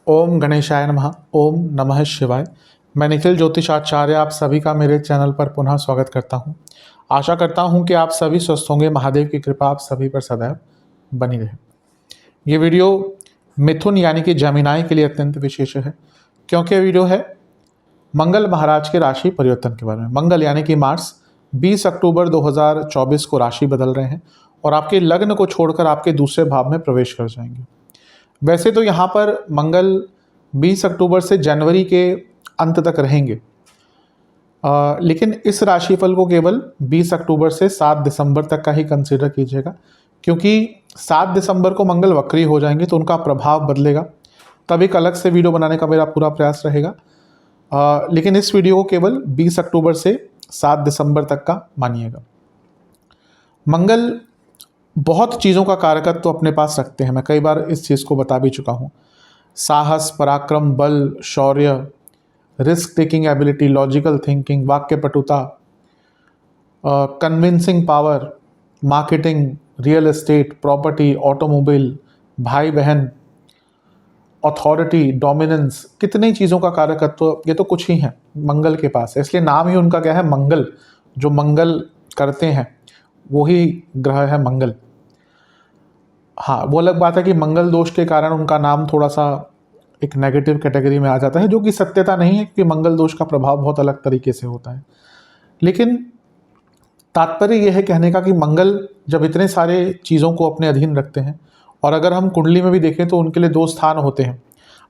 ओम गणेशाय नमः। ओम नमः शिवाय। मैं निखिल ज्योतिषाचार्य आप सभी का मेरे चैनल पर पुनः स्वागत करता हूं। आशा करता हूं कि आप सभी स्वस्थ होंगे। महादेव की कृपा आप सभी पर सदैव बनी रहे। ये वीडियो मिथुन यानी कि जमीनाई के लिए अत्यंत विशेष है, क्योंकि ये वीडियो है मंगल महाराज के राशि परिवर्तन के बारे में। मंगल यानी कि मार्स 20 अक्टूबर 2024 को राशि बदल रहे हैं और आपके लग्न को छोड़कर आपके दूसरे भाव में प्रवेश कर जाएंगे। वैसे तो यहाँ पर मंगल 20 अक्टूबर से जनवरी के अंत तक रहेंगे, लेकिन इस राशिफल को केवल 20 अक्टूबर से 7 दिसंबर तक का ही कंसीडर कीजिएगा, क्योंकि 7 दिसंबर को मंगल वक्री हो जाएंगे तो उनका प्रभाव बदलेगा। तब एक अलग से वीडियो बनाने का मेरा पूरा प्रयास रहेगा, लेकिन इस वीडियो को केवल 20 अक्टूबर से 7 दिसंबर तक का मानिएगा। मंगल बहुत चीज़ों का कारकत्व तो अपने पास रखते हैं, मैं कई बार इस चीज़ को बता भी चुका हूँ। साहस, पराक्रम, बल, शौर्य, risk taking ability, logical thinking, वाक्य पटुता, convincing power, marketing, real estate, property, automobile, भाई बहन, अथॉरिटी, डोमिनेंस, कितनी चीज़ों का कारकत्व ये तो कुछ ही है मंगल के पास है। इसलिए नाम ही उनका क्या है, मंगल। जो मंगल करते हैं वही ग्रह है मंगल। हाँ, वो अलग बात है कि मंगल दोष के कारण उनका नाम थोड़ा सा एक नेगेटिव कैटेगरी में आ जाता है, जो कि सत्यता नहीं है, क्योंकि मंगल दोष का प्रभाव बहुत अलग तरीके से होता है। लेकिन तात्पर्य यह है कहने का कि मंगल जब इतने सारे चीज़ों को अपने अधीन रखते हैं, और अगर हम कुंडली में भी देखें तो उनके लिए 2 स्थान होते हैं।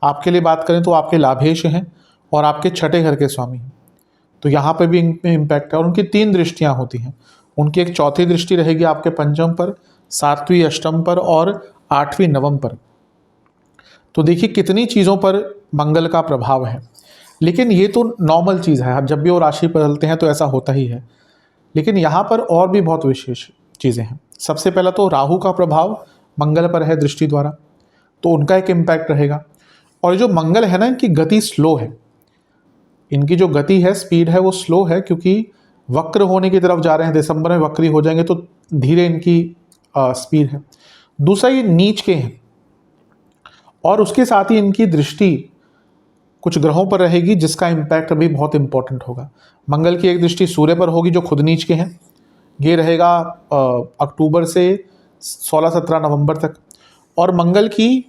आपके लिए बात करें तो आपके लाभेश हैं और आपके छठे घर के स्वामी हैं, तो यहाँ पर भी इनमें इम्पैक्ट है। और उनकी 3 दृष्टियाँ होती हैं। उनकी एक चौथी दृष्टि रहेगी आपके पंचम पर, 7वीं अष्टम पर और 8वीं नवम पर। तो देखिए कितनी चीज़ों पर मंगल का प्रभाव है। लेकिन ये तो नॉर्मल चीज़ है, जब भी वो राशि बदलते हैं तो ऐसा होता ही है। लेकिन यहाँ पर और भी बहुत विशेष चीज़ें हैं। सबसे पहला तो राहु का प्रभाव मंगल पर है दृष्टि द्वारा, तो उनका एक इम्पैक्ट रहेगा। और जो मंगल है ना, इनकी गति स्लो है। इनकी जो गति है, स्पीड है, वो स्लो है, क्योंकि वक्र होने की तरफ जा रहे हैं। दिसंबर में वक्री हो जाएंगे तो धीरे इनकी स्पीड है। दूसरा, ये नीच के हैं और उसके साथ ही इनकी दृष्टि कुछ ग्रहों पर रहेगी, जिसका इम्पैक्ट भी बहुत इंपॉर्टेंट होगा। मंगल की एक दृष्टि सूर्य पर होगी जो खुद नीच के हैं, ये रहेगा अक्टूबर से 16-17 नवंबर तक। और मंगल की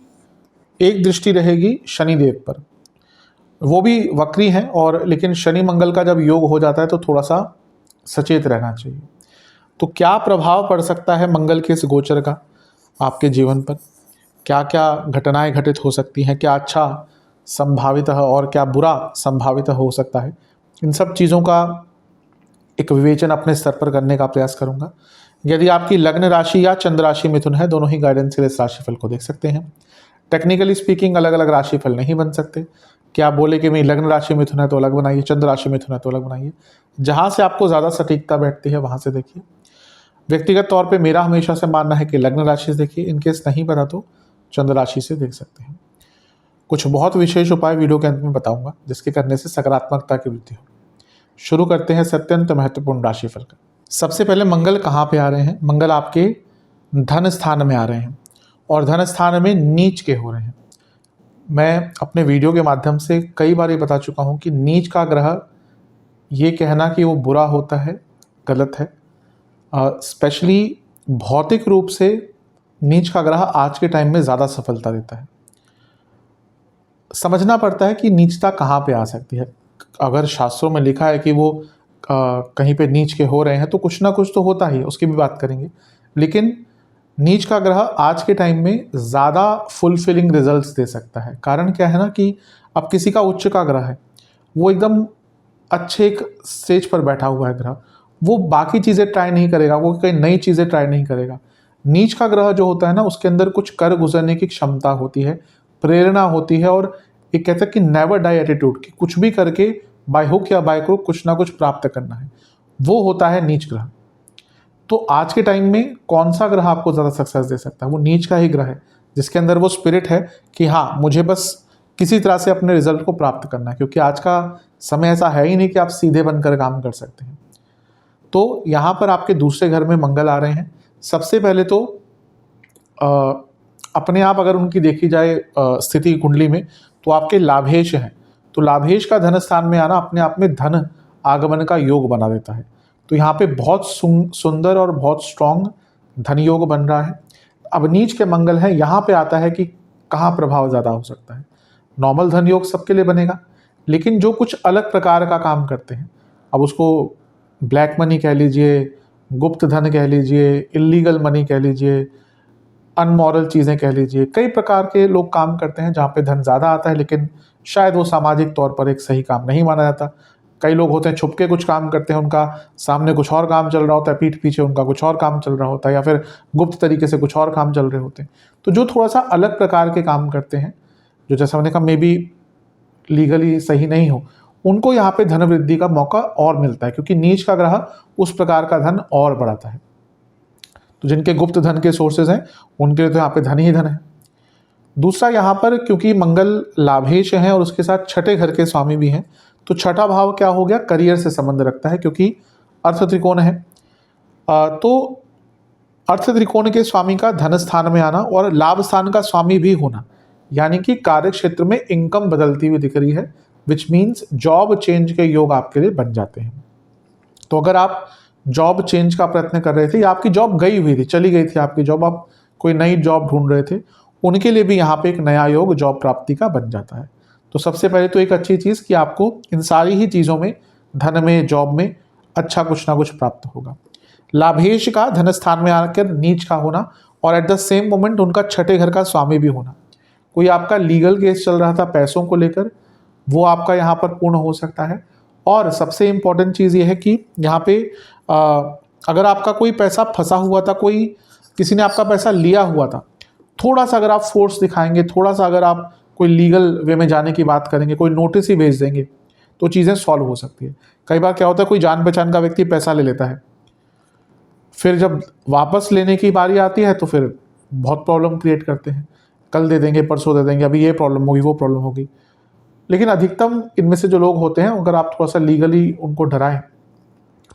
एक दृष्टि रहेगी शनिदेव पर, वो भी वक्री हैं, और लेकिन शनि मंगल का जब योग हो जाता है तो थोड़ा सा सचेत रहना चाहिए। तो क्या प्रभाव पड़ सकता है मंगल के इस गोचर का आपके जीवन पर, क्या क्या घटनाएं घटित हो सकती हैं, क्या अच्छा संभावित है और क्या बुरा संभावित हो सकता है, इन सब चीज़ों का एक विवेचन अपने स्तर पर करने का प्रयास करूंगा। यदि आपकी लग्न राशि या चंद्र राशि मिथुन है, दोनों ही गाइडेंस के लिए इस राशिफल को देख सकते हैं। टेक्निकली स्पीकिंग अलग अलग राशिफल नहीं बन सकते। क्या आप बोले कि मेरी लग्न राशि मिथुन है तो अलग बनाइए, चंद्र राशि मिथुन है तो अलग बनाइए। जहाँ से आपको ज़्यादा सटीकता बैठती है वहाँ से देखिए। व्यक्तिगत तौर पे मेरा हमेशा से मानना है कि लग्न राशि से देखिए, इनकेस नहीं पता तो चंद्र राशि से देख सकते हैं। कुछ बहुत विशेष उपाय वीडियो के अंत में बताऊंगा, जिसके करने से सकारात्मकता की वृद्धि हो। शुरू करते हैं अत्यंत महत्वपूर्ण राशिफल का। सबसे पहले मंगल कहाँ पे आ रहे हैं? मंगल आपके धन स्थान में आ रहे हैं और धन स्थान में नीच के हो रहे हैं। मैं अपने वीडियो के माध्यम से कई बार ये बता चुका हूँ कि नीच का ग्रह, ये कहना कि वो बुरा होता है गलत है। स्पेशली भौतिक रूप से नीच का ग्रह आज के टाइम में ज़्यादा सफलता देता है। समझना पड़ता है कि नीचता कहाँ पे आ सकती है। अगर शास्त्रों में लिखा है कि वो कहीं पे नीच के हो रहे हैं तो कुछ ना कुछ तो होता ही है, उसकी भी बात करेंगे। लेकिन नीच का ग्रह आज के टाइम में ज़्यादा फुलफिलिंग रिजल्ट्स दे सकता है। कारण क्या है ना, कि अब किसी का उच्च का ग्रह है, वो एकदम अच्छे एक स्टेज पर बैठा हुआ है ग्रह, वो बाकी चीज़ें ट्राई नहीं करेगा, वो कई नई चीज़ें ट्राई नहीं करेगा। नीच का ग्रह जो होता है ना, उसके अंदर कुछ कर गुजरने की क्षमता होती है, प्रेरणा होती है, और एक कहते हैं कि नेवर डाई एटीट्यूड, कि कुछ भी करके बाय हुक या बाय क्रुक कुछ ना कुछ प्राप्त करना है, वो होता है नीच ग्रह। तो आज के टाइम में कौन सा ग्रह आपको ज़्यादा सक्सेस दे सकता है? वो नीच का ही ग्रह है, जिसके अंदर वो स्पिरिट है कि हाँ, मुझे बस किसी तरह से अपने रिजल्ट को प्राप्त करना है, क्योंकि आज का समय ऐसा है ही नहीं कि आप सीधे बनकर काम कर सकते हैं। तो यहाँ पर आपके दूसरे घर में मंगल आ रहे हैं। सबसे पहले तो अपने आप अगर उनकी देखी जाए स्थिति कुंडली में, तो आपके लाभेश हैं, तो लाभेश का धन स्थान में आना अपने आप में धन आगमन का योग बना देता है। तो यहाँ पे बहुत सुंदर और बहुत स्ट्रॉन्ग धन योग बन रहा है। अब नीच के मंगल है, यहाँ पे आता है कि कहाँ प्रभाव ज़्यादा हो सकता है। नॉर्मल धन योग सबके लिए बनेगा, लेकिन जो कुछ अलग प्रकार का काम करते हैं, अब उसको ब्लैक मनी कह लीजिए, गुप्त धन कह लीजिए, इलीगल मनी कह लीजिए, अनमॉरल चीज़ें कह लीजिए, कई प्रकार के लोग काम करते हैं जहाँ पे धन ज़्यादा आता है, लेकिन शायद वो सामाजिक तौर पर एक सही काम नहीं माना जाता। कई लोग होते हैं छुप के कुछ काम करते हैं, उनका सामने कुछ और काम चल रहा होता है, पीठ पीछे उनका कुछ और काम चल रहा होता है, या फिर गुप्त तरीके से कुछ और काम चल रहे होते हैं। तो जो थोड़ा सा अलग प्रकार के काम करते हैं, जो जैसा मैंने कहा मे बी लीगली सही नहीं हो, उनको यहाँ पे धन वृद्धि का मौका और मिलता है, क्योंकि नीच का ग्रह उस प्रकार का धन और बढ़ाता है। तो जिनके गुप्त धन के सोर्सेज हैं उनके लिए तो यहाँ पे धन ही धन है। दूसरा, यहाँ पर क्योंकि मंगल लाभेश है और उसके साथ छठे घर के स्वामी भी हैं, तो छठा भाव क्या हो गया, करियर से संबंध रखता है, क्योंकि अर्थ त्रिकोण है। तो अर्थ त्रिकोण के स्वामी का धन स्थान में आना और लाभ स्थान का स्वामी भी होना, यानी कि कार्य क्षेत्र में इनकम बदलती हुई दिख रही है, विच मीन्स जॉब चेंज के योग आपके लिए बन जाते हैं। तो अगर आप जॉब चेंज का प्रयत्न कर रहे थे या आपकी जॉब गई हुई थी, चली गई थी आपकी जॉब, आप कोई नई जॉब ढूंढ रहे थे, उनके लिए भी यहाँ पे एक नया योग जॉब प्राप्ति का बन जाता है। तो सबसे पहले तो एक अच्छी चीज़ कि आपको इन सारी ही चीज़ों में, धन में, जॉब में अच्छा कुछ ना कुछ प्राप्त होगा। लाभेश का धन स्थान में आकर नीच का होना और एट द सेम मोमेंट उनका छठे घर का स्वामी भी होना। कोई आपका लीगल केस चल रहा था पैसों को लेकर, वो आपका यहाँ पर पूर्ण हो सकता है। और सबसे इम्पॉर्टेंट चीज़ ये है कि यहाँ पे अगर आपका कोई पैसा फंसा हुआ था, कोई किसी ने आपका पैसा लिया हुआ था, थोड़ा सा अगर आप फोर्स दिखाएंगे, थोड़ा सा अगर आप कोई लीगल वे में जाने की बात करेंगे, कोई नोटिस ही भेज देंगे, तो चीज़ें सॉल्व हो सकती है। कई बार क्या होता है, कोई जान पहचान का व्यक्ति पैसा ले लेता है, फिर जब वापस लेने की बारी आती है तो फिर बहुत प्रॉब्लम क्रिएट करते हैं, कल दे देंगे, परसों दे देंगे, अभी ये प्रॉब्लम होगी, वो प्रॉब्लम होगी। लेकिन अधिकतम इनमें से जो लोग होते हैं, अगर आप थोड़ा सा लीगली उनको डराएं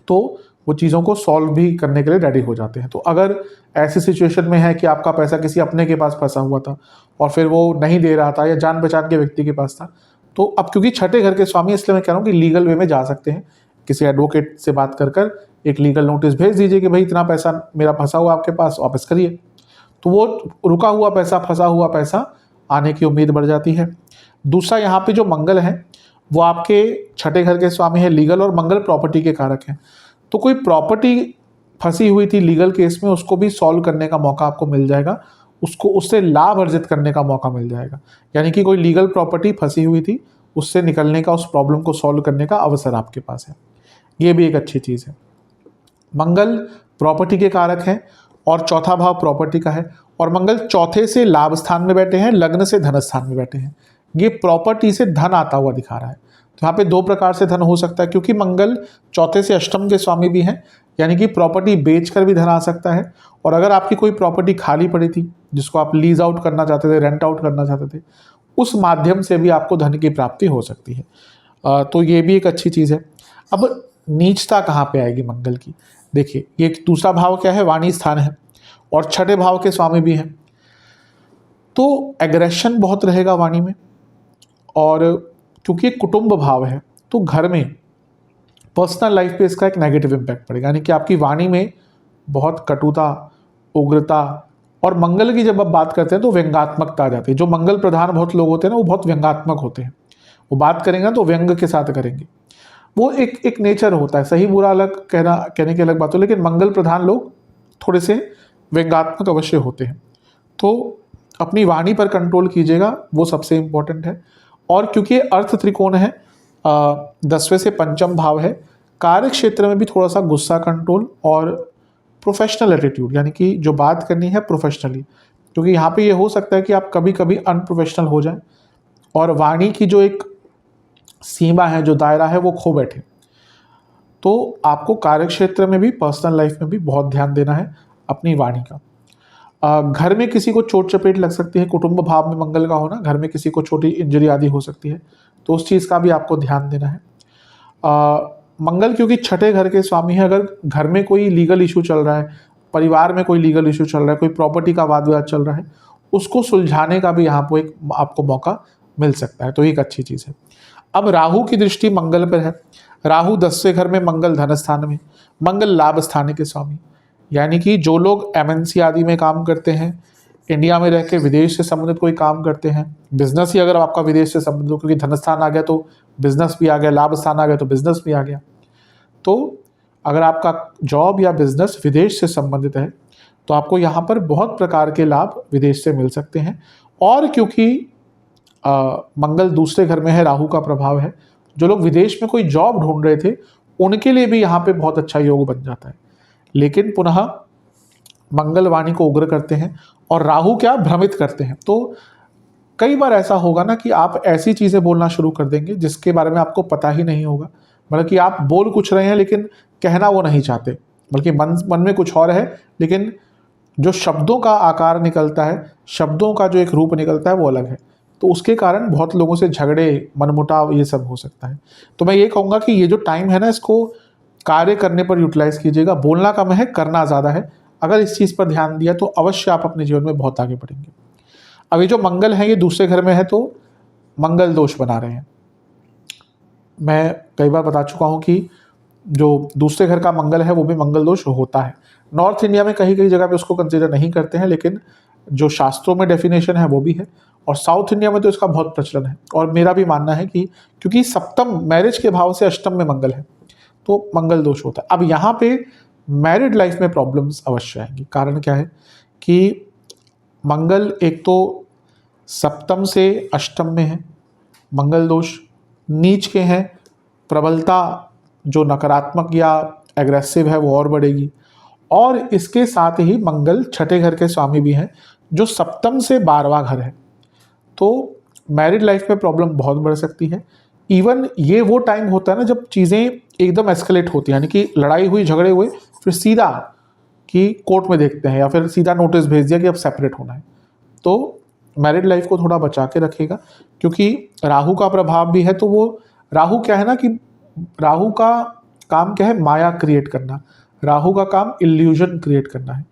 तो वो चीज़ों को सॉल्व भी करने के लिए रेडी हो जाते हैं। तो अगर ऐसी सिचुएशन में है कि आपका पैसा किसी अपने के पास फंसा हुआ था और फिर वो नहीं दे रहा था या जान पहचान के व्यक्ति के पास था, तो अब क्योंकि छठे घर के स्वामी, इसलिए मैं कह रहा हूँ कि लीगल वे में जा सकते हैं। किसी एडवोकेट से बात कर एक लीगल नोटिस भेज दीजिए कि भाई इतना पैसा मेरा फंसा हुआ आपके पास, वापस करिए। तो वो रुका हुआ पैसा, फंसा हुआ पैसा आने की उम्मीद बढ़ जाती है। दूसरा, यहाँ पे जो मंगल है वो आपके छठे घर के स्वामी है, लीगल, और मंगल प्रॉपर्टी के कारक हैं। तो कोई प्रॉपर्टी फंसी हुई थी लीगल केस में, उसको भी सॉल्व करने का मौका आपको मिल जाएगा, उसको उससे लाभ अर्जित करने का मौका मिल जाएगा। यानी कि कोई लीगल प्रॉपर्टी फंसी हुई थी, उससे निकलने का, उस प्रॉब्लम को सॉल्व करने का अवसर आपके पास है। ये भी एक अच्छी चीज़ है। मंगल प्रॉपर्टी के कारक हैं और चौथा भाव प्रॉपर्टी का है, और मंगल चौथे से लाभ स्थान में बैठे हैं, लग्न से धन स्थान में बैठे हैं। ये प्रॉपर्टी से धन आता हुआ दिखा रहा है। तो यहाँ पे दो प्रकार से धन हो सकता है, क्योंकि मंगल चौथे से अष्टम के स्वामी भी हैं, यानी कि प्रॉपर्टी बेचकर भी धन आ सकता है। और अगर आपकी कोई प्रॉपर्टी खाली पड़ी थी जिसको आप लीज आउट करना चाहते थे, रेंट आउट करना चाहते थे, उस माध्यम से भी आपको धन की प्राप्ति हो सकती है। तो ये भी एक अच्छी चीज़ है। अब नीचता कहाँ पे आएगी मंगल की? देखिए, ये दूसरा भाव क्या है, वाणी स्थान है और छठे भाव के स्वामी भी हैं। तो एग्रेशन बहुत रहेगा वाणी में, और क्योंकि एक कुटुंब भाव है तो घर में पर्सनल लाइफ पे इसका एक नेगेटिव इम्पैक्ट पड़ेगा। यानी कि आपकी वाणी में बहुत कटुता, उग्रता, और मंगल की जब आप बात करते हैं तो व्यंग्यात्मकता आ जाती है। जो मंगल प्रधान बहुत लोग होते हैं ना, वो बहुत व्यंग्यात्मक होते हैं। वो बात करेंगे ना तो व्यंग के साथ करेंगे। वो एक नेचर होता है, सही बुरा अलग कहने की अलग बात हो, लेकिन मंगल प्रधान लोग थोड़े से व्यंग्यात्मक अवश्य होते हैं। तो अपनी वाणी पर कंट्रोल कीजिएगा, वो सबसे इम्पोर्टेंट है। और क्योंकि अर्थ त्रिकोण है, 10वें से पंचम भाव है, कार्य क्षेत्र में भी थोड़ा सा गुस्सा कंट्रोल और प्रोफेशनल एटीट्यूड, यानी कि जो बात करनी है प्रोफेशनली, क्योंकि यहाँ पे ये हो सकता है कि आप कभी कभी अनप्रोफेशनल हो जाएं और वाणी की जो एक सीमा है, जो दायरा है, वो खो बैठे। तो आपको कार्य क्षेत्र में भी, पर्सनल लाइफ में भी बहुत ध्यान देना है अपनी वाणी का। घर में किसी को चोट चपेट लग सकती है, कुटुंब भाव में मंगल का होना, घर में किसी को छोटी इंजरी आदि हो सकती है, तो उस चीज़ का भी आपको ध्यान देना है। मंगल क्योंकि छठे घर के स्वामी है, अगर घर में कोई लीगल इशू चल रहा है, परिवार में कोई लीगल इशू चल रहा है, कोई प्रॉपर्टी का वाद विवाद चल रहा है, उसको सुलझाने का भी यहाँ पर एक आपको मौका मिल सकता है, तो एक अच्छी चीज़ है। अब राहु की दृष्टि मंगल पर है। राहु 10वें घर में, मंगल धन स्थान में, मंगल लाभ स्थान के स्वामी। यानी कि जो लोग एमएनसी आदि में काम करते हैं, इंडिया में रह के विदेश से संबंधित कोई काम करते हैं, बिजनेस ही अगर आपका विदेश से संबंधित हो, क्योंकि धन स्थान आ गया तो बिजनेस भी आ गया, लाभ स्थान आ गया तो बिजनेस भी आ गया। तो अगर आपका जॉब या बिजनेस विदेश से संबंधित है तो आपको यहाँ पर बहुत प्रकार के लाभ विदेश से मिल सकते हैं। और क्योंकि मंगल दूसरे घर में है, राहु का प्रभाव है, जो लोग विदेश में कोई जॉब ढूंढ रहे थे उनके लिए भी यहाँ पे बहुत अच्छा योग बन जाता है। लेकिन पुनः मंगल वाणी को उग्र करते हैं और राहु क्या भ्रमित करते हैं। तो कई बार ऐसा होगा ना कि आप ऐसी चीज़ें बोलना शुरू कर देंगे जिसके बारे में आपको पता ही नहीं होगा, मतलब कि आप बोल कुछ रहे हैं लेकिन कहना वो नहीं चाहते, बल्कि मन में कुछ और है, लेकिन जो शब्दों का आकार निकलता है, शब्दों का जो एक रूप निकलता है वो अलग है। तो उसके कारण बहुत लोगों से झगड़े, मनमुटाव ये सब हो सकता है। तो मैं ये कहूँगा कि ये जो टाइम है ना, इसको कार्य करने पर यूटिलाइज कीजिएगा। बोलना कम है, करना ज़्यादा है। अगर इस चीज़ पर ध्यान दिया तो अवश्य आप अपने जीवन में बहुत आगे बढ़ेंगे। अब ये जो मंगल है ये दूसरे घर में है तो मंगल दोष बना रहे हैं। मैं कई बार बता चुका हूँ कि जो दूसरे घर का मंगल है वो भी मंगल दोष होता है। नॉर्थ इंडिया में कहीं कहीं जगह पे उसको कंसिडर नहीं करते हैं, लेकिन जो शास्त्रों में डेफिनेशन है वो भी है, और साउथ इंडिया में तो इसका बहुत प्रचलन है। और मेरा भी मानना है कि क्योंकि सप्तम मैरिज के भाव से अष्टम में मंगल है तो मंगल दोष होता है। अब यहाँ पे मैरिड लाइफ में प्रॉब्लम्स अवश्य आएंगी। कारण क्या है कि मंगल एक तो सप्तम से अष्टम में है, मंगल दोष नीच के हैं, प्रबलता जो नकारात्मक या एग्रेसिव है वो और बढ़ेगी। और इसके साथ ही मंगल छठे घर के स्वामी भी हैं जो सप्तम से 12वां घर है। तो मैरिड लाइफ में प्रॉब्लम बहुत बढ़ सकती है। इवन ये वो टाइम होता है ना जब चीज़ें एकदम एस्केलेट होती हैं, यानी कि लड़ाई हुई, झगड़े हुए, फिर सीधा कि कोर्ट में देखते हैं या फिर सीधा नोटिस भेज दिया कि अब सेपरेट होना है। तो मैरिड लाइफ को थोड़ा बचा के रखेगा, क्योंकि राहु का प्रभाव भी है। तो वो राहु क्या है ना कि राहु का काम क्या है, माया क्रिएट करना। राहु का काम इल्यूजन क्रिएट करना है।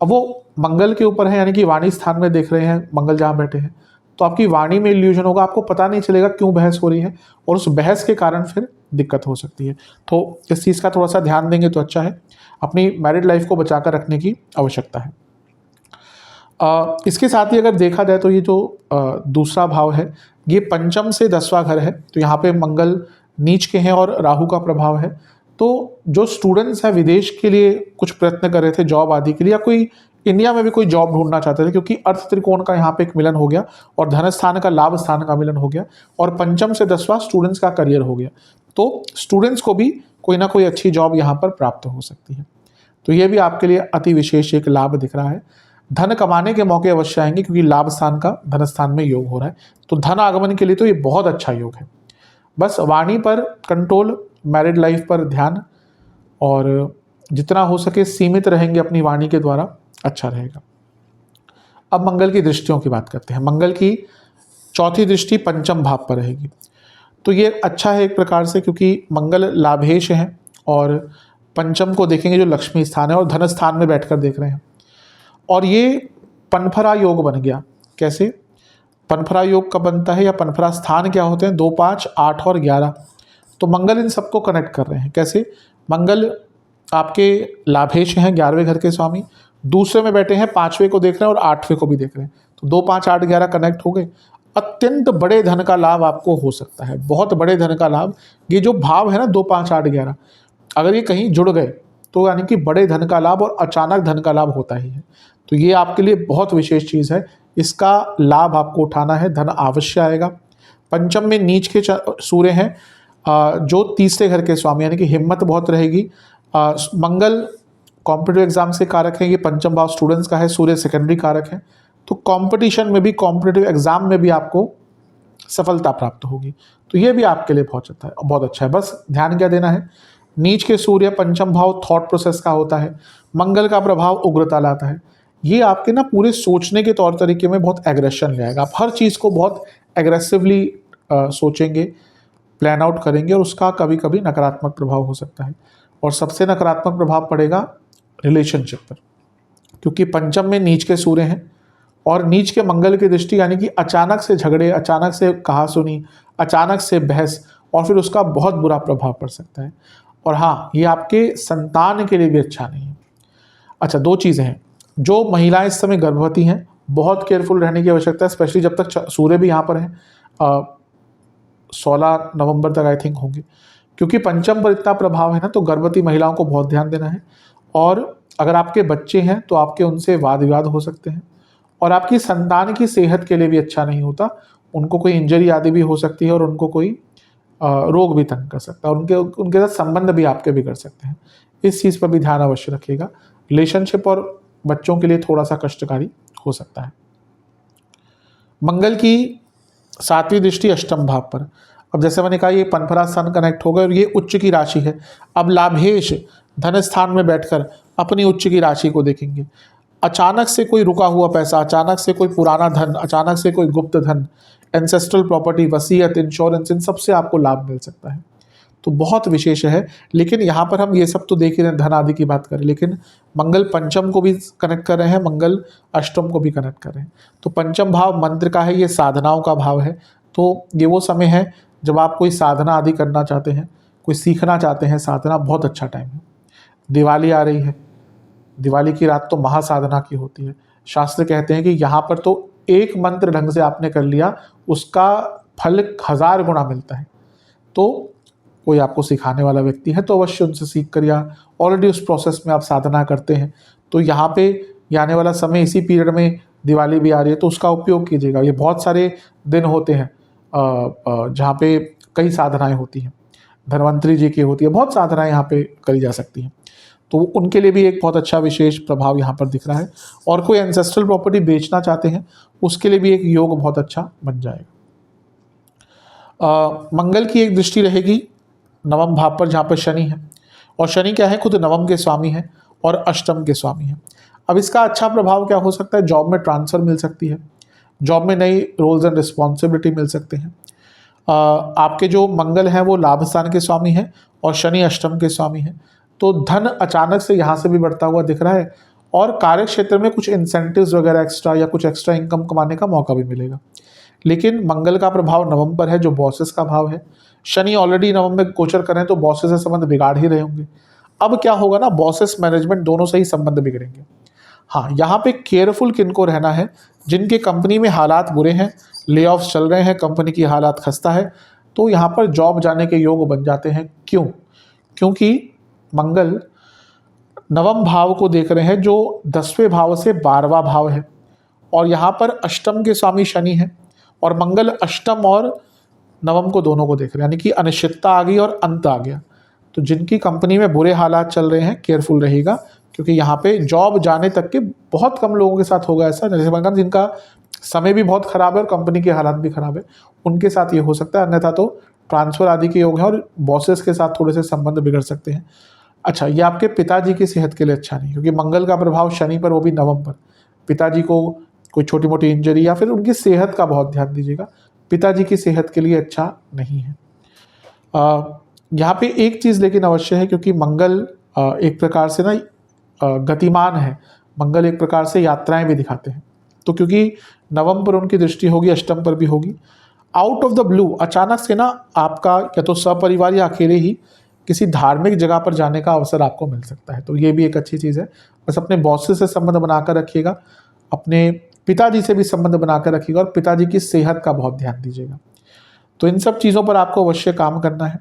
अब वो मंगल के ऊपर है, यानी कि वाणी स्थान में देख रहे हैं मंगल जहाँ बैठे हैं, तो आपकी वाणी में इल्यूजन होगा, आपको पता नहीं चलेगा क्यों बहस हो रही है, और उस बहस के कारण फिर दिक्कत हो सकती है। तो इस चीज़ का थोड़ा सा ध्यान देंगे तो अच्छा है। अपनी मैरिड लाइफ को बचा कर रखने की आवश्यकता है। इसके साथ ही अगर देखा जाए तो ये जो दूसरा भाव है ये पंचम से 10वां घर है, तो यहाँ पे मंगल नीच के हैं और राहु का प्रभाव है। तो जो स्टूडेंट्स हैं विदेश के लिए कुछ प्रयत्न कर रहे थे जॉब आदि के लिए, या कोई इंडिया में भी कोई जॉब ढूंढना चाहते थे, क्योंकि अर्थ त्रिकोण का यहाँ पे एक मिलन हो गया और धन स्थान का, लाभ स्थान का मिलन हो गया, और पंचम से 10वां स्टूडेंट्स का करियर हो गया। तो स्टूडेंट्स को भी कोई ना कोई अच्छी जॉब यहाँ पर प्राप्त हो सकती है। तो ये भी आपके लिए अति विशेष एक लाभ दिख रहा है। धन कमाने के मौके अवश्य आएंगे, क्योंकि लाभ स्थान का धन स्थान में योग हो रहा है। तो धन आगमन के लिए तो ये बहुत अच्छा योग है। बस वाणी पर कंट्रोल, मैरिड लाइफ पर ध्यान, और जितना हो सके सीमित रहेंगे अपनी वाणी के द्वारा, अच्छा रहेगा। अब मंगल की दृष्टियों की बात करते हैं। मंगल की चौथी दृष्टि पंचम भाव पर रहेगी, तो ये अच्छा है एक प्रकार से, क्योंकि मंगल लाभेश हैं और पंचम को देखेंगे जो लक्ष्मी स्थान है, और धन स्थान में बैठकर देख रहे हैं। और ये पनफरा योग बन गया। कैसे पनफरा योग कब बनता है, या पनफरा स्थान क्या होते हैं, 2, 5, 8 और 11। तो मंगल इन सबको कनेक्ट कर रहे हैं। कैसे, मंगल आपके लाभेश हैं, 11वें घर के स्वामी, दूसरे में बैठे हैं, 5वें को देख रहे हैं और 8वें को भी देख रहे हैं। तो 2, 5, 8, 11 कनेक्ट हो गए। अत्यंत बड़े धन का लाभ आपको हो सकता है, बहुत बड़े धन का लाभ। ये जो भाव है ना 2, 5, 8, 11, अगर ये कहीं जुड़ गए तो यानी कि बड़े धन का लाभ और अचानक धन का लाभ होता ही है। तो ये आपके लिए बहुत विशेष चीज़ है, इसका लाभ आपको उठाना है, धन अवश्य आएगा। पंचम में नीच के सूर्य हैं जो तीसरे घर के स्वामी, यानी कि हिम्मत बहुत रहेगी। मंगल कॉम्पिटिटिव एग्जाम से कारक है, ये पंचम भाव स्टूडेंट्स का है, सूर्य सेकेंडरी कारक है। तो कंपटीशन में भी, कॉम्पिटिटिव एग्जाम में भी आपको सफलता प्राप्त होगी। तो ये भी आपके लिए बहुत अच्छा है। बस ध्यान क्या देना है, नीच के सूर्य पंचम भाव थॉट प्रोसेस का होता है, मंगल का प्रभाव उग्रता लाता है। ये आपके ना पूरे सोचने के तौर तरीके में बहुत एग्रेशन लाएगा। आप हर चीज़ को बहुत एग्रेसिवली सोचेंगे, प्लान आउट करेंगे, और उसका कभी कभी नकारात्मक प्रभाव हो सकता है। और सबसे नकारात्मक प्रभाव पड़ेगा रिलेशनशिप पर, क्योंकि पंचम में नीच के सूर्य हैं, और नीच के मंगल की दृष्टि यानी कि अचानक से झगड़े, अचानक से कहासुनी, अचानक से बहस, और फिर उसका बहुत बुरा प्रभाव पड़ सकता है। और हाँ, ये आपके संतान के लिए भी अच्छा नहीं है। अच्छा, दो चीज़ें हैं। जो महिलाएं इस समय गर्भवती हैं, बहुत केयरफुल रहने की आवश्यकता है, स्पेशली जब तक सूर्य भी यहाँ पर है। 16 नवंबर तक आई थिंक होंगे, क्योंकि पंचम पर इतना प्रभाव है ना, तो गर्भवती महिलाओं को बहुत ध्यान देना है। और अगर आपके बच्चे हैं तो आपके उनसे वाद विवाद हो सकते हैं, और आपकी संतान की सेहत के लिए भी अच्छा नहीं होता। उनको कोई इंजरी आदि भी हो सकती है, और उनको कोई रोग भी तंग कर सकता है, और उनके साथ संबंध भी आपके बिगड़ सकते हैं। इस चीज़ पर भी ध्यान अवश्य रखिएगा। रिलेशनशिप और बच्चों के लिए थोड़ा सा कष्टकारी हो सकता है। मंगल की 7वीं दृष्टि अष्टम भाव पर। अब जैसे मैंने कहा, ये पनफरा सन कनेक्ट हो गए और ये उच्च की राशि है। अब लाभेश धन स्थान में बैठकर अपनी उच्च की राशि को देखेंगे। अचानक से कोई रुका हुआ पैसा, अचानक से कोई पुराना धन, अचानक से कोई गुप्त धन, एंसेस्ट्रल प्रॉपर्टी, वसीयत, इंश्योरेंस, इन सब से आपको लाभ मिल सकता है। तो बहुत विशेष है। लेकिन यहाँ पर हम ये सब तो देख ही रहे हैं, धन आदि की बात करें, लेकिन मंगल पंचम को भी कनेक्ट कर रहे हैं, मंगल अष्टम को भी कनेक्ट कर रहे हैं। तो पंचम भाव मंत्र का है, ये साधनाओं का भाव है। तो ये वो समय है जब आप कोई साधना आदि करना चाहते हैं, कोई सीखना चाहते हैं, साधना बहुत अच्छा टाइम है। दिवाली आ रही है, दिवाली की रात तो महासाधना की होती है। शास्त्र कहते हैं कि यहाँ पर तो एक मंत्र ढंग से आपने कर लिया, उसका फल 1000 गुना मिलता है। तो कोई आपको सिखाने वाला व्यक्ति है तो अवश्य उनसे सीख कर, या ऑलरेडी उस प्रोसेस में आप साधना करते हैं, तो यहाँ पे ये आने वाला समय, इसी पीरियड में दिवाली भी आ रही है, तो उसका उपयोग कीजिएगा। ये बहुत सारे दिन होते हैं जहाँ पे कई साधनाएं होती हैं, धन्वंतरी जी की होती है, बहुत साधनाएं यहाँ पे करी जा सकती हैं। तो उनके लिए भी एक बहुत अच्छा विशेष प्रभाव यहाँ पर दिख रहा है। और कोई एंसेस्ट्रल प्रॉपर्टी बेचना चाहते हैं, उसके लिए भी एक योग बहुत अच्छा बन जाएगा। मंगल की एक दृष्टि रहेगी नवम भाव पर, जहाँ पर शनि है, और शनि क्या है, खुद नवम के स्वामी है और अष्टम के स्वामी है। अब इसका अच्छा प्रभाव क्या हो सकता है, जॉब में ट्रांसफ़र मिल सकती है, जॉब में नई रोल्स एंड रिस्पॉन्सिबिलिटी मिल सकते हैं। आपके जो मंगल हैं वो लाभ स्थान के स्वामी हैं और शनि अष्टम के स्वामी हैं, तो धन अचानक से यहाँ से भी बढ़ता हुआ दिख रहा है, और कार्य क्षेत्र में कुछ इंसेंटिव्स वगैरह एक्स्ट्रा या कुछ एक्स्ट्रा इनकम कमाने का मौका भी मिलेगा। लेकिन मंगल का प्रभाव नवम पर है, जो बॉसेस का भाव है। शनि ऑलरेडी नवम में गोचर करें तो बॉसेस से संबंध बिगाड़ ही रहे होंगे। अब क्या होगा ना, बॉसेस मैनेजमेंट दोनों से ही संबंध बिगड़ेंगे। हाँ, यहाँ पे केयरफुल किनको रहना है, जिनके कंपनी में हालात बुरे हैं, ले ऑफ्स चल रहे हैं, कंपनी की हालात खस्ता है, तो यहाँ पर जॉब जाने के योग बन जाते हैं। क्यों? क्योंकि मंगल नवम भाव को देख रहे हैं, जो 10वें भाव से 12वां भाव है, और यहाँ पर अष्टम के स्वामी शनि है, और मंगल अष्टम और नवम को दोनों को देख रहे हैं, यानी कि अनिश्चितता आ गई और अंत आ गया। तो जिनकी कंपनी में बुरे हालात चल रहे हैं, केयरफुल रहिएगा, क्योंकि यहाँ पे जॉब जाने तक के बहुत कम लोगों के साथ होगा ऐसा, जैसे मैंने कहा, जिनका समय भी बहुत ख़राब है और कंपनी के हालात भी ख़राब है, उनके साथ ये हो सकता है। अन्यथा तो ट्रांसफ़र आदि के योग हैं, और बॉसेस के साथ थोड़े से संबंध बिगड़ सकते हैं। अच्छा, ये आपके पिताजी की सेहत के लिए अच्छा नहीं, क्योंकि मंगल का प्रभाव शनि पर, वो भी नवम पर। पिताजी को कोई छोटी मोटी इंजरी या फिर उनकी सेहत का बहुत ध्यान दीजिएगा, पिताजी की सेहत के लिए अच्छा नहीं है। यहाँ पे एक चीज़ लेकिन अवश्य है, क्योंकि मंगल एक प्रकार से ना गतिमान है, मंगल एक प्रकार से यात्राएं भी दिखाते हैं। तो क्योंकि नवम पर उनकी दृष्टि होगी, अष्टम पर भी होगी, आउट ऑफ द ब्लू अचानक से ना आपका या तो सपरिवार या अकेले ही किसी धार्मिक जगह पर जाने का अवसर आपको मिल सकता है। तो ये भी एक अच्छी चीज़ है। बस अपने बॉसेस से संबंध बनाकर रखिएगा, अपने पिताजी से भी संबंध बनाकर रखिएगा, और पिताजी की सेहत का बहुत ध्यान दीजिएगा। तो इन सब चीज़ों पर आपको अवश्य काम करना है।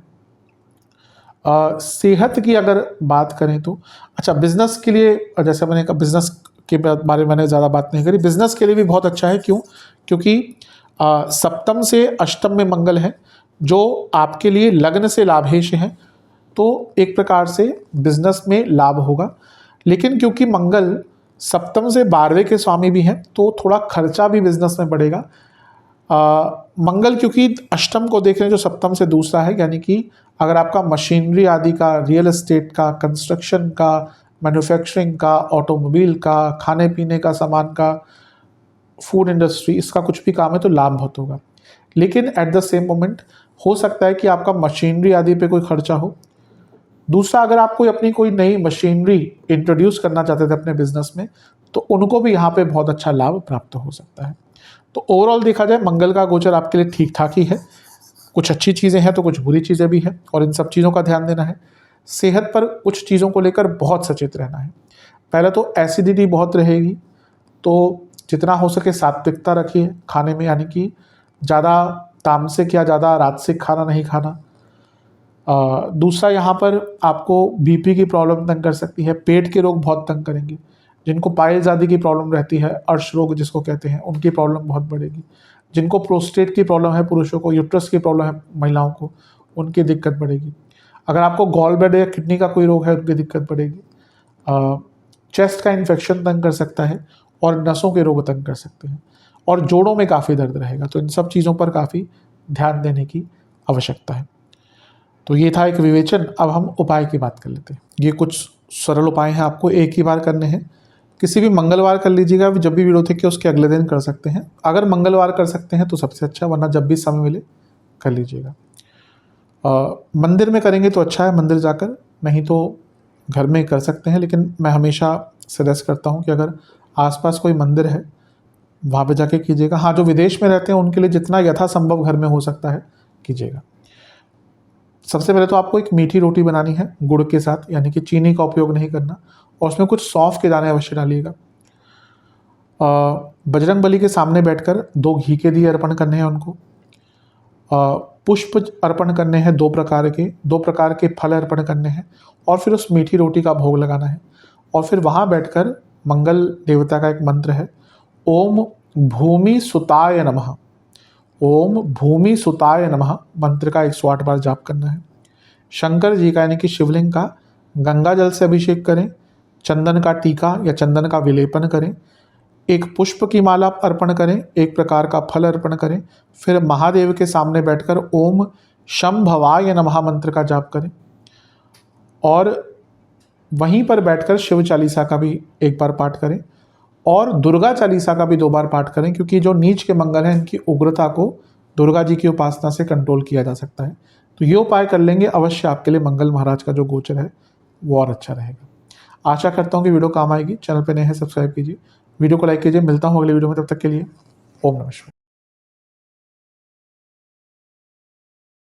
सेहत की अगर बात करें तो अच्छा, बिजनेस के लिए, जैसे मैंने कहा, बिजनेस के बारे में मैंने ज़्यादा बात नहीं करी, बिजनेस के लिए भी बहुत अच्छा है। क्यों? क्योंकि सप्तम से अष्टम में मंगल है, जो आपके लिए लग्न से लाभेश है, तो एक प्रकार से बिजनेस में लाभ होगा। लेकिन क्योंकि मंगल सप्तम से 12वें के स्वामी भी हैं, तो थोड़ा खर्चा भी बिजनेस में बढ़ेगा। मंगल क्योंकि अष्टम को देख रहे हैं, जो सप्तम से दूसरा है, यानी कि अगर आपका मशीनरी आदि का, रियल एस्टेट का, कंस्ट्रक्शन का, मैन्युफैक्चरिंग का, ऑटोमोबाइल का, खाने पीने का सामान का, फूड इंडस्ट्री, इसका कुछ भी काम है तो लाभ बहुत होगा। लेकिन एट द सेम मोमेंट हो सकता है कि आपका मशीनरी आदि पे कोई खर्चा हो, दूसरा, अगर आप अपनी कोई नई मशीनरी इंट्रोड्यूस करना चाहते थे अपने बिजनेस में, तो उनको भी यहाँ पे बहुत अच्छा लाभ प्राप्त हो सकता है। तो ओवरऑल देखा जाए मंगल का गोचर आपके लिए ठीक ठाक ही है। कुछ अच्छी चीज़ें हैं तो कुछ बुरी चीज़ें भी हैं, और इन सब चीज़ों का ध्यान देना है। सेहत पर कुछ चीज़ों को लेकर बहुत सचेत रहना है। पहले तो एसिडिटी बहुत रहेगी, तो जितना हो सके सात्विकता रखिए खाने में, यानी कि ज़्यादा तामसिक या ज़्यादा राजसिक खाना नहीं खाना। दूसरा, यहाँ पर आपको बीपी की प्रॉब्लम तंग कर सकती है, पेट के रोग बहुत तंग करेंगे। जिनको पाइल्स आदि की प्रॉब्लम रहती है, अर्श रोग जिसको कहते हैं, उनकी प्रॉब्लम बहुत बढ़ेगी। जिनको प्रोस्टेट की प्रॉब्लम है पुरुषों को, यूट्रस की प्रॉब्लम है महिलाओं को, उनकी दिक्कत बढ़ेगी। अगर आपको गॉल ब्लैडर या किडनी का कोई रोग है, उनकी दिक्कत बढ़ेगी। चेस्ट का इन्फेक्शन तंग कर सकता है, और नसों के रोग तंग कर सकते हैं, और जोड़ों में काफ़ी दर्द रहेगा। तो इन सब चीज़ों पर काफ़ी ध्यान देने की आवश्यकता है। तो ये था एक विवेचन। अब हम उपाय की बात कर लेते हैं। ये कुछ सरल उपाय हैं, आपको एक ही बार करने हैं। किसी भी मंगलवार कर लीजिएगा, जब भी विरोध के उसके अगले दिन कर सकते हैं। अगर मंगलवार कर सकते हैं तो सबसे अच्छा, वरना जब भी समय मिले कर लीजिएगा। मंदिर में करेंगे तो अच्छा है, मंदिर जाकर, नहीं तो घर में कर सकते हैं। लेकिन मैं हमेशा सजेस्ट करता हूँ कि अगर आसपास कोई मंदिर है वहाँ पे जाके कीजिएगा। हाँ, जो विदेश में रहते हैं उनके लिए जितना यथासंभव घर में हो सकता है कीजिएगा। सबसे पहले तो आपको एक मीठी रोटी बनानी है गुड़ के साथ, यानी कि चीनी का उपयोग नहीं करना, और उसमें कुछ सौंफ के दाने अवश्य डालिएगा। बजरंग बली के सामने बैठकर 2 घी के दिए अर्पण करने हैं उनको। पुष्प अर्पण करने हैं 2 प्रकार के फल अर्पण करने हैं, और फिर उस मीठी रोटी का भोग लगाना है। और फिर वहाँ बैठकर मंगल देवता का एक मंत्र है, ओम भूमि सुताय नमः। ओम भूमि सुताय नमः मंत्र का 108 बार जाप करना है। शंकर जी का यानी कि शिवलिंग का गंगा जल से अभिषेक करें, चंदन का टीका या चंदन का विलेपन करें, एक पुष्प की माला अर्पण करें, एक प्रकार का फल अर्पण करें। फिर महादेव के सामने बैठकर ओम शंभवाय नमः मंत्र का जाप करें, और वहीं पर बैठकर शिव चालीसा का भी एक बार पाठ करें, और दुर्गा चालीसा का भी 2 बार पाठ करें, क्योंकि जो नीच के मंगल हैं इनकी उग्रता को दुर्गा जी की उपासना से कंट्रोल किया जा सकता है। तो ये उपाय कर लेंगे, अवश्य आपके लिए मंगल महाराज का जो गोचर है वो और अच्छा रहेगा। आशा करता हूँ कि वीडियो काम आएगी। चैनल पर नए हैं सब्सक्राइब कीजिए, वीडियो को लाइक कीजिए। मिलता हूँ अगले वीडियो में, तब तक के लिए ओम नमः शिवाय।